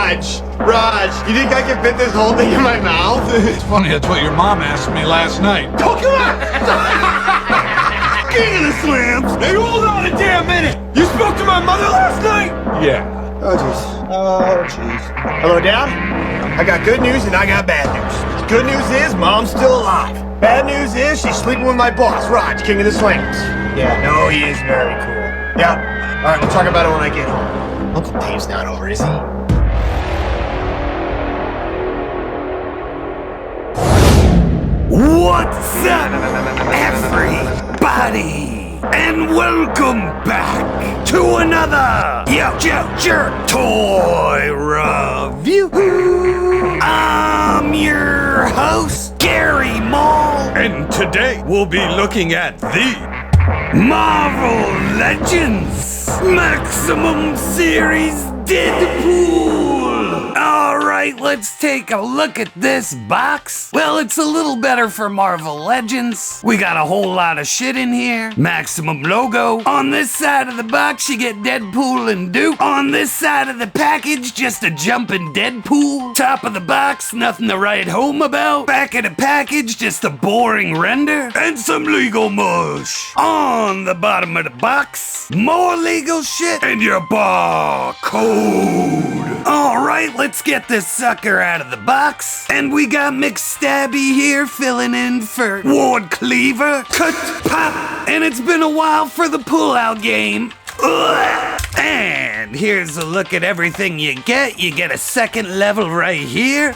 Raj, you think I can fit this whole thing in my mouth? It's funny, that's what your mom asked me last night. Oh, come on! King of the slams! Hey, hold on a damn minute! You spoke to my mother last night? Yeah. Oh, jeez. Hello, Dad? I got good news and I got bad news. Good news is Mom's still alive. Bad news is she's sleeping with my boss, Raj, King of the slams. Yeah, no, he is very cool. Yeah. All right, we'll talk about it when I get home. Uncle Dave's not over, is he? What's up, everybody? And welcome back to another YoJoeJerk toy review. I'm your host, Gary Mall, and today we'll be looking at the Marvel Legends Maximum Series Deadpool. Alright, let's take a look at this box. Well, it's a little better for Marvel Legends. We got a whole lot of shit in here. Maximum logo. On this side of the box, you get Deadpool and Duke. On this side of the package, just a jumping Deadpool. Top of the box, nothing to write home about. Back of the package, just a boring render. And some legal mush. On the bottom of the box, more legal shit. And your barcode. Alright, let's get this sucker out of the box. And we got McStabby here filling in for Ward Cleaver. Cut, pop. And it's been a while for the pull-out game. Ugh. And here's a look at everything you get. You get a second level right here.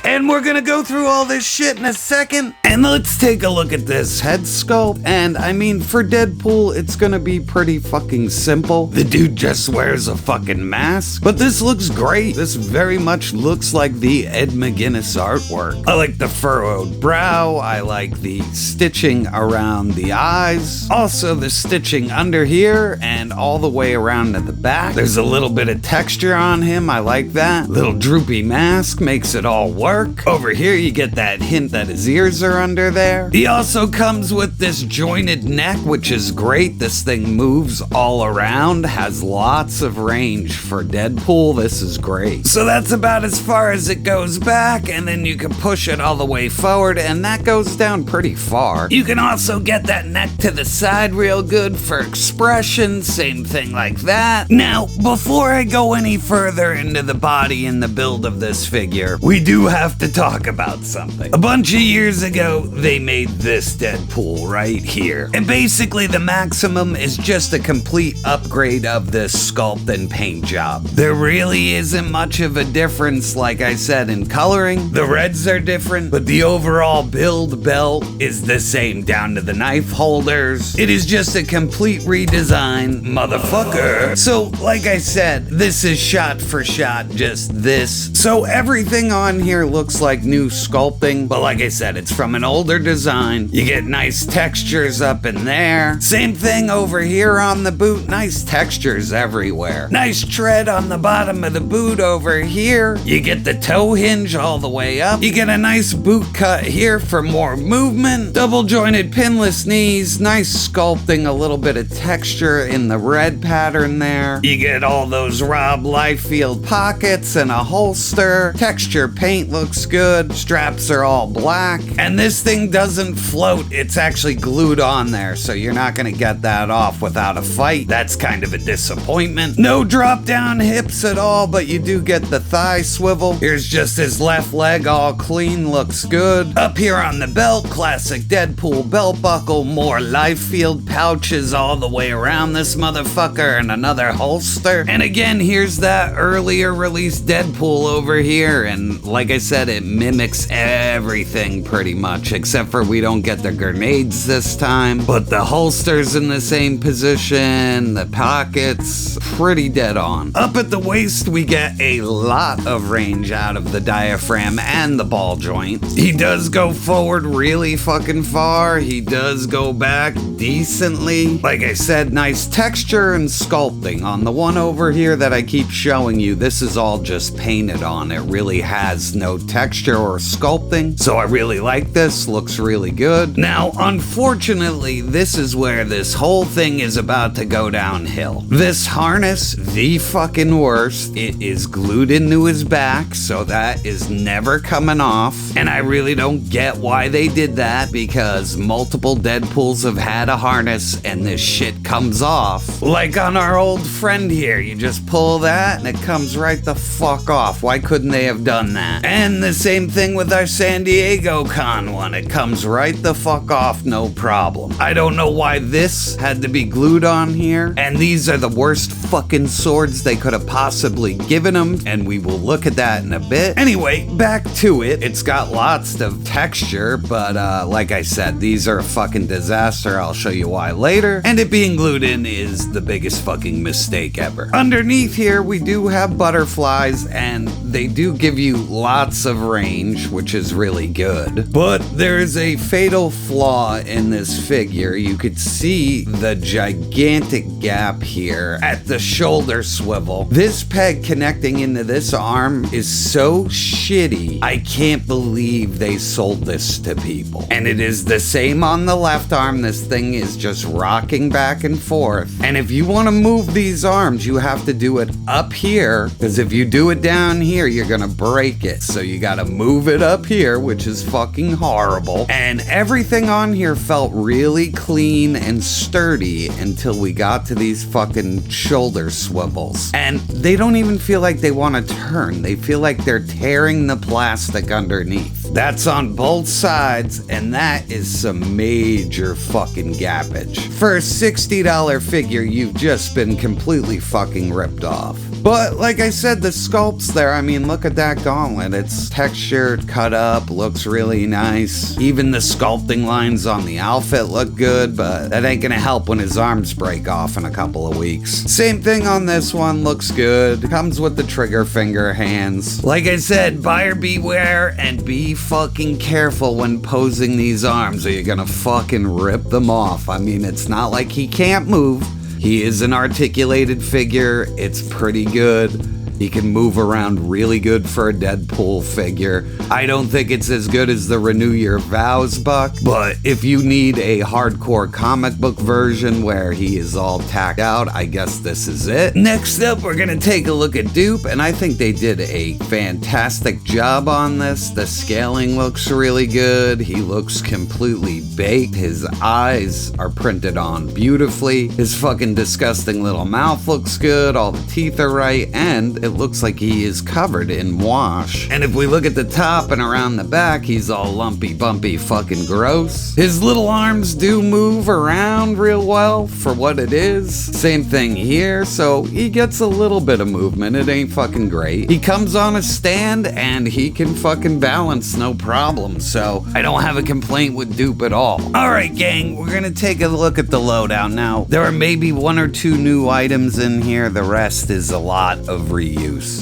And we're gonna go through all this shit in a second. And let's take a look at this head sculpt. And I mean, for Deadpool, it's gonna be pretty fucking simple. The dude just wears a fucking mask. But this looks great. This very much looks like the Ed McGuinness artwork. I like the furrowed brow. I like the stitching around the eyes. Also the stitching under here and all the way around at the back. There's a little bit of texture on him. I like that. Little droopy mask makes it all work. Over here you get that hint that his ears are under there. He also comes with this jointed neck, which is great. This thing moves all around, has lots of range for Deadpool. This is great. So that's about as far as it goes back, and then you can push it all the way forward, and that goes down pretty far. You can also get that neck to the side real good for expression, same thing like that. Now, before I go any further into the body and the build of this figure, we do have to talk about something. A bunch of years ago, they made this Deadpool right here. And basically, the Maximum is just a complete upgrade of this sculpt and paint job. There really isn't much of a difference, like I said, in coloring. The reds are different, but the overall build belt is the same down to the knife holders. It is just a complete redesign, motherfucker. So, like I said, this is shot for shot, just this. So everything on here looks like new sculpting, but like I said, it's from an older design. You get nice textures up in there. Same thing over here on the boot, nice textures everywhere. Nice tread on the bottom of the boot over here. You get the toe hinge all the way up. You get a nice boot cut here for more movement. Double jointed pinless knees, nice sculpting, a little bit of texture in the red pattern there. You get all those Rob Liefeld pockets and a holster. Texture paint looks good. Straps are all black. And this thing doesn't float. It's actually glued on there, so you're not gonna get that off without a fight. That's kind of a disappointment. No drop down hips at all, but you do get the thigh swivel. Here's just his left leg all clean, looks good. Up here on the belt, classic Deadpool belt buckle, more Liefeld pouches all the way around this motherfucker, and another holster. And again, here's that earlier released Deadpool over here, and like I said, it mimics everything pretty much, except for we don't get the grenades this time. But the holster's in the same position, the pockets, pretty dead on. Up at the waist, we get a lot of range out of the diaphragm and the ball joint. He does go forward really fucking far. He does go back decently. Like I said, nice texture and sculpting. On the one over here that I keep showing you, this is all just painted on. It really has no no texture or sculpting. So I really like this, looks really good. Now, unfortunately, this is where this whole thing is about to go downhill. This harness, the fucking worst. It is glued into his back, so that is never coming off. And I really don't get why they did that, because multiple Deadpools have had a harness and this shit comes off. Like on our old friend here, you just pull that and it comes right the fuck off. Why couldn't they have done that? And the same thing with our San Diego Con one. It comes right the fuck off, no problem. I don't know why this had to be glued on here. And these are the worst fucking swords they could have possibly given them, and we will look at that in a bit. Anyway, back to it. It's got lots of texture, but like I said, these are a fucking disaster. I'll show you why later. And it being glued in is the biggest fucking mistake ever. Underneath here, we do have butterflies, and they do give you lots of range, which is really good. But there is a fatal flaw in this figure. You could see the gigantic gap here at the shoulder swivel. This peg connecting into this arm is so shitty. I can't believe they sold this to people. And it is the same on the left arm. This thing is just rocking back and forth. And if you want to move these arms, you have to do it up here, because if you do it down here, you're gonna break it. So you gotta move it up here, which is fucking horrible. And everything on here felt really clean and sturdy until we got to these fucking shoulder swivels. And they don't even feel like they want to turn. They feel like they're tearing the plastic underneath. That's on both sides, and that is some major fucking gappage. For a $60 figure, you've just been completely fucking ripped off. But like I said, the sculpts there, I mean, look at that gauntlet. It's textured, cut up, looks really nice. Even the sculpting lines on the outfit look good, but that ain't gonna help when his arms break off in a couple of weeks. Same thing on this one, looks good. Comes with the trigger finger hands. Like I said, buyer beware and be fucking careful when posing these arms or you're gonna fucking rip them off. I mean, it's not like he can't move. He is an articulated figure. It's pretty good. He can move around really good for a Deadpool figure. I don't think it's as good as the Renew Your Vows buck, but if you need a hardcore comic book version where he is all tacked out, I guess this is it. Next up, we're gonna take a look at Dupe, and I think they did a fantastic job on this. The scaling looks really good. He looks completely baked. His eyes are printed on beautifully. His fucking disgusting little mouth looks good. All the teeth are right, and it looks like he is covered in wash. And if we look at the top and around the back, he's all lumpy, bumpy, fucking gross. His little arms do move around real well for what it is. Same thing here, so he gets a little bit of movement. It ain't fucking great. He comes on a stand and he can fucking balance no problem, so I don't have a complaint with Dupe at all. Alright gang, we're gonna take a look at the loadout now. There are maybe 1 or 2 new items in here. The rest is a lot of reuse.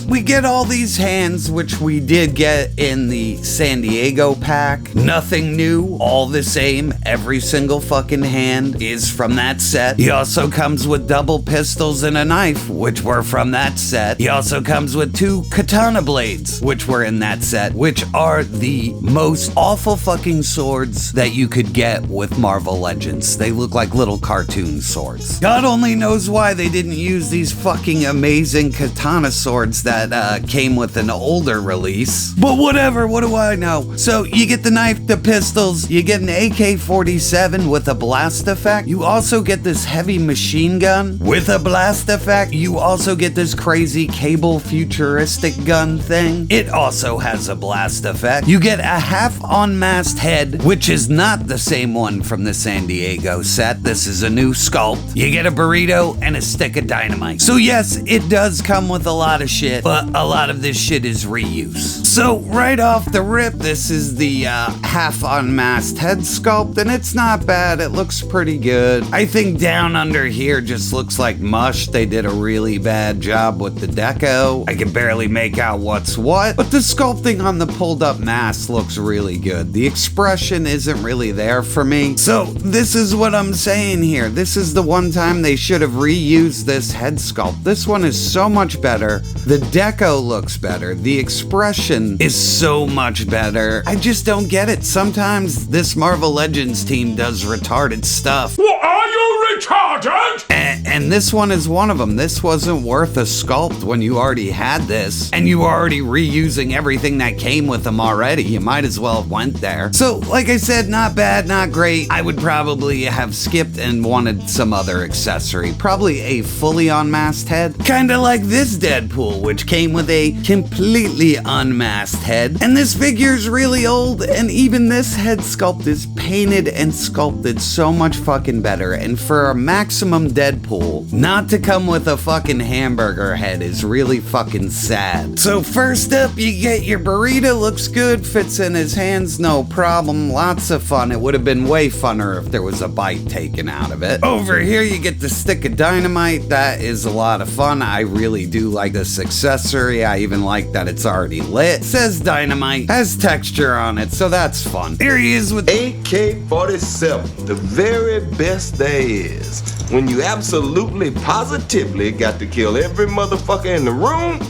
We get all these hands, which we did get in the San Diego pack. Nothing new, all the same. Every single fucking hand is from that set. He also comes with double pistols and a knife, which were from that set. He also comes with 2 katana blades, which were in that set, which are the most awful fucking swords that you could get with Marvel Legends. They look like little cartoon swords. God only knows why they didn't use these fucking amazing katana swords that came with an older release. But whatever, what do I know? So you get the knife, the pistols, you get an AK-47 with a blast effect. You also get this heavy machine gun with a blast effect. You also get this crazy cable futuristic gun thing. It also has a blast effect. You get a half unmasked head, which is not the same one from the San Diego set. This is a new sculpt. You get a burrito and a stick of dynamite. So yes, it does come with a lot of shit, but a lot of this shit is reuse. So right off the rip, this is the half unmasked head sculpt, and it's not bad. It looks pretty good. I think down under here just looks like mush. They did a really bad job with the deco. I can barely make out what's what, but the sculpting on the pulled up mask looks really good. The expression isn't really there for me. So this is what I'm saying here. This is the one time they should have reused this head sculpt. This one is so much better. The deco looks better. The expression is so much better. I just don't get it. Sometimes this Marvel Legends team does retarded stuff. What, are you retarded? And this one is one of them. This wasn't worth a sculpt when you already had this, and you were already reusing everything that came with them already. You might as well have went there. So, like I said, not bad, not great. I would probably have skipped and wanted some other accessory. Probably a fully unmasked head. Kinda like this Deadpool, which came with a completely unmasked head. And this figure's really old, and even this head sculpt is painted and sculpted so much fucking better. And for a maximum Deadpool, not to come with a fucking hamburger head is really fucking sad. So first up, you get your burrito. Looks good, fits in his hands, no problem. Lots of fun. It would have been way funner if there was a bite taken out of it. Over here, you get the stick of dynamite. That is a lot of fun. I really do like this accessory. I even like that it's already lit. It says dynamite, has texture on it, so that's fun. Here he is with AK-47, the very best there is. When you absolutely, positively got to kill every motherfucker in the room,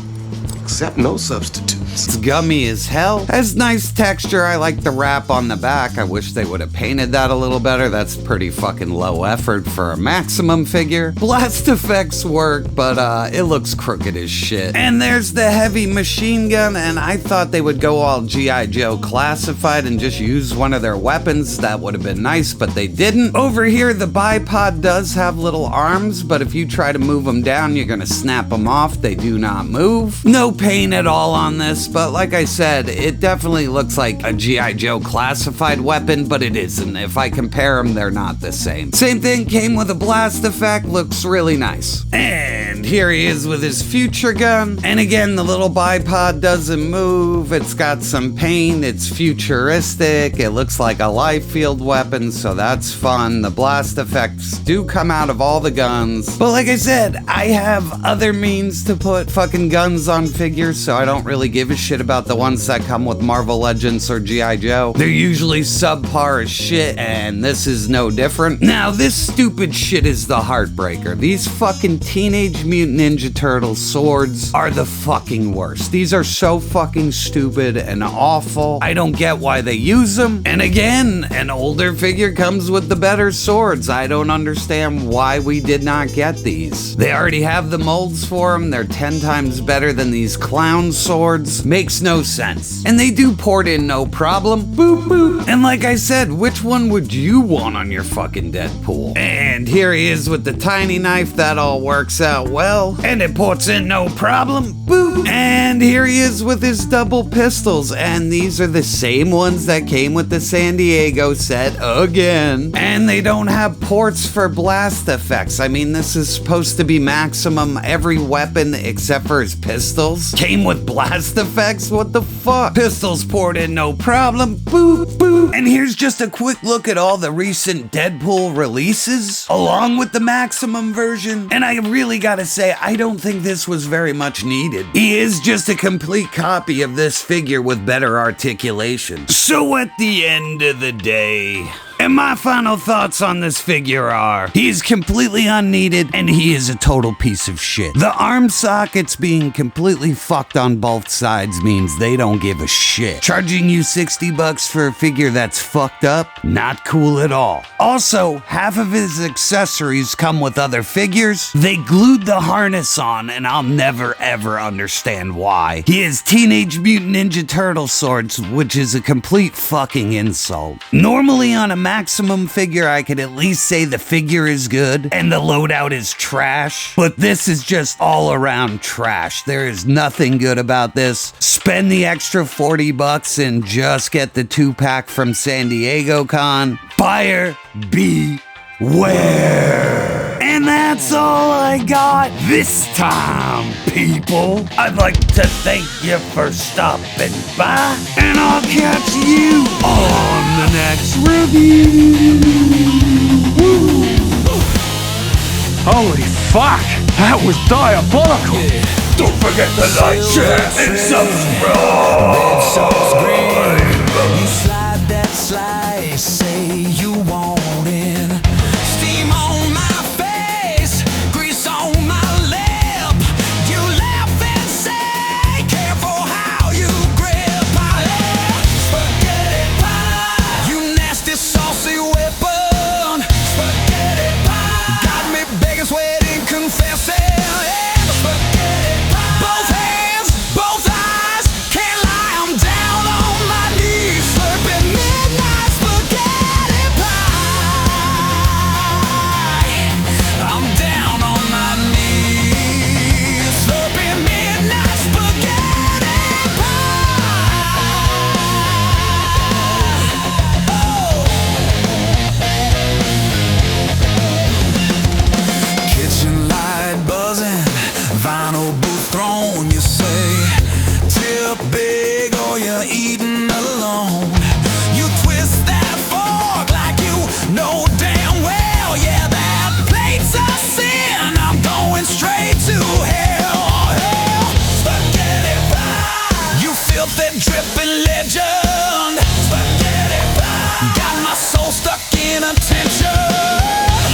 except no substitutes. It's gummy as hell. Has nice texture. I like the wrap on the back. I wish they would have painted that a little better. That's pretty fucking low effort for a maximum figure. Blast effects work, but it looks crooked as shit. And there's the heavy machine gun, and I thought they would go all G.I. Joe classified and just use one of their weapons. That would have been nice, but they didn't. Over here, the bipod does have little arms, but if you try to move them down, you're gonna snap them off. They do not move. No paint at all on this, but like I said, it definitely looks like a G.I. Joe classified weapon, but it isn't. If I compare them, they're not the same. Same thing, came with a blast effect, looks really nice. And here he is with his future gun. And again, the little bipod doesn't move. It's got some paint. It's futuristic. It looks like a life field weapon, so that's fun. The blast effects do come out of all the guns. But like I said, I have other means to put fucking guns on figures, so I don't really give a shit about the ones that come with Marvel Legends or G.I. Joe. They're usually subpar as shit, and this is no different. Now, this stupid shit is the heartbreaker. These fucking Teenage Mutant Ninja Turtle swords are the fucking worst. These are so fucking stupid and awful. I don't get why they use them. And again, an older figure comes with the better swords. I don't understand why we did not get these. They already have the molds for them. They're 10 times better than these clown swords. Makes no sense. And they do port in no problem. Boop, boop. And like I said, which one would you want on your fucking Deadpool? And here he is with the tiny knife. That all works out well. And it ports in no problem. Boop. And here he is with his double pistols. And these are the same ones that came with the San Diego set again. And they don't have ports for blast effects. I mean, this is supposed to be maximum. Every weapon except for his pistols came with blast effects. What the fuck? Pistols poured in no problem. Boop, boop. And here's just a quick look at all the recent Deadpool releases along with the maximum version. And I really gotta say, I don't think this was very much needed. He is just a complete copy of this figure with better articulation. So at the end of the day, and my final thoughts on this figure are, he is completely unneeded and he is a total piece of shit. The arm sockets being completely fucked on both sides means they don't give a shit. Charging you $60 for a figure that's fucked up? Not cool at all. Also, half of his accessories come with other figures. They glued the harness on and I'll never ever understand why. He has Teenage Mutant Ninja Turtle swords, which is a complete fucking insult. Normally on a maximum figure, I could at least say the figure is good and the loadout is trash, but this is just all around trash. There is nothing good about this. Spend the extra $40 and just get the 2-pack from San Diego Con. Buyer beware. And that's all I got this time, people. I'd like to thank you for stopping by, and I'll catch you on the next review. Holy fuck! That was diabolical! Don't forget to like, share, and subscribe. You slide that slice, say you want it. Steam on my face, grease on my lip. You laugh and throne, you say. Tip big or you're eating alone. You twist that fork like you know damn well. Yeah, that plate's a sin. I'm going straight to hell. Hell, spaghetti pie. You filthy dripping legend. Spaghetti pie. Got my soul stuck in attention.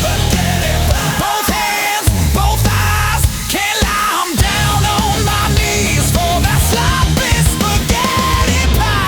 Spaghetti pie. Both hands, both eyes, can't lie. I'm down on my knees for that sloppy spaghetti pie.